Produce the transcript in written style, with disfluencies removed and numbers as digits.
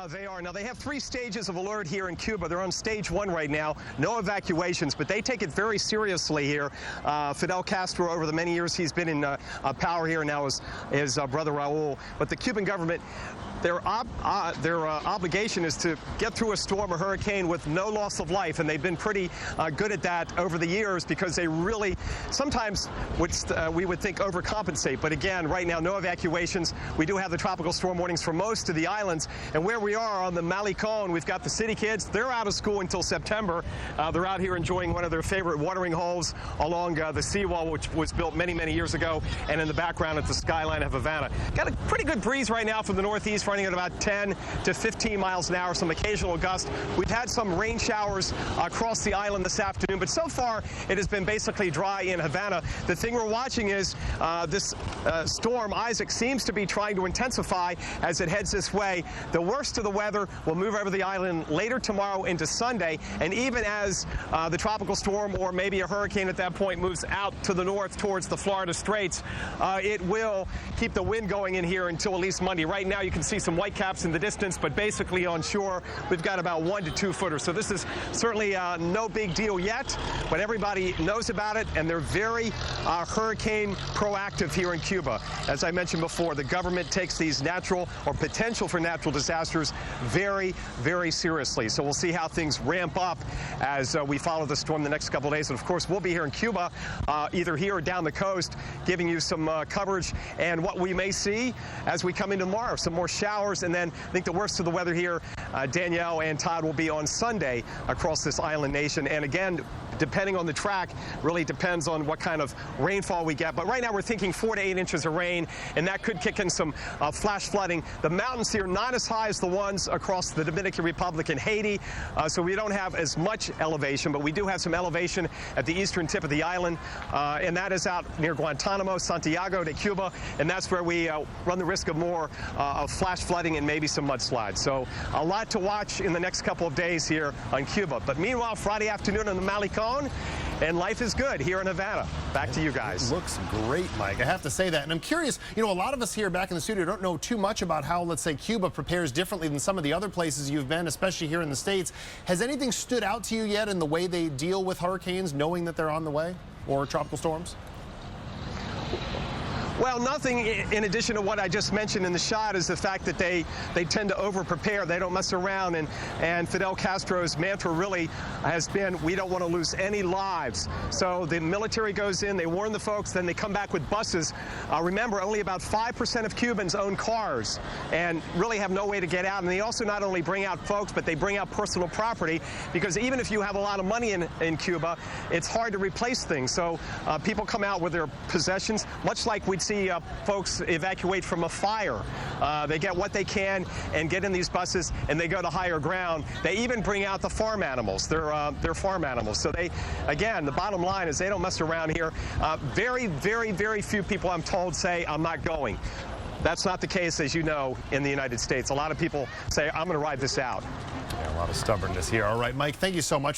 They are. Now, they have 3 stages of alert here in Cuba. They're on stage 1 right now. No evacuations, but they take it very seriously here. Fidel Castro, over the many years he's been in power here, now is his brother Raul. But the Cuban government, their obligation is to get through a storm or hurricane with no loss of life, and they've been pretty good at that over the years because they really sometimes we would think overcompensate. But again, right now, no evacuations. We do have the tropical storm warnings for most of the islands, and where we are on the Malecon, we've got the city kids. They're out of school until September. They're out here enjoying one of their favorite watering holes along the seawall, which was built many, many years ago, and in the background at the skyline of Havana. Got a pretty good breeze right now from the northeast, running at about 10 to 15 miles an hour, some occasional gusts. We've had some rain showers across the island this afternoon, but so far it has been basically dry in Havana. The thing we're watching is this storm, Isaac, seems to be trying to intensify as it heads this way. The worst of the weather will move over the island later tomorrow into Sunday, and even as the tropical storm or maybe a hurricane at that point moves out to the north towards the Florida Straits, it will keep the wind going in here until at least Monday. Right now you can see some white caps in the distance, but basically on shore we've got about 1 to 2 footers. So this is certainly no big deal yet, but everybody knows about it, and they're very hurricane proactive here in Cuba. As I mentioned before, the government takes these natural or potential for natural disasters very, very seriously. So we'll see how things ramp up as we follow the storm the next couple of days. And of course, we'll be here in Cuba, either here or down the coast, giving you some coverage and what we may see as we come into tomorrow. Some more showers, and then I think the worst of the weather here, Danielle and Todd, will be on Sunday across this island nation. And again, depending on the track, really depends on what kind of rainfall we get. But right now we're thinking 4 to 8 inches of rain, and that could kick in some flash flooding. The mountains here not as high as the ones across the Dominican Republic and Haiti, so we don't have as much elevation, but we do have some elevation at the eastern tip of the island, and that is out near Guantanamo, Santiago de Cuba, and that's where we run the risk of more of flash flooding and maybe some mudslides. So a lot to watch in the next couple of days here on Cuba. But meanwhile, Friday afternoon on the Malecon, and life is good here in Havana. Back to you guys. It looks great, Mike. I have to say that. And I'm curious, you know, a lot of us here back in the studio don't know too much about how, let's say, Cuba prepares differently than some of the other places you've been, especially here in the States. Has anything stood out to you yet in the way they deal with hurricanes, knowing that they're on the way, or tropical storms? Well, nothing in addition to what I just mentioned in the shot is the fact that they tend to over-prepare. They don't mess around, and Fidel Castro's mantra really has been, we don't want to lose any lives. So the military goes in, they warn the folks, then they come back with buses. Remember, only about 5% of Cubans own cars and really have no way to get out. And they also not only bring out folks, but they bring out personal property, because even if you have a lot of money in Cuba, it's hard to replace things. So people come out with their possessions, much like we'd see folks evacuate from a fire. They get what they can and get in these buses, and they go to higher ground. They even bring out the farm animals. They're farm animals. So they, again, the bottom line is they don't mess around here. Very, very, very few people, I'm told, say, I'm not going. That's not the case, as you know, in the United States. A lot of people say, I'm going to ride this out. Yeah, a lot of stubbornness here. All right, Mike, thank you so much.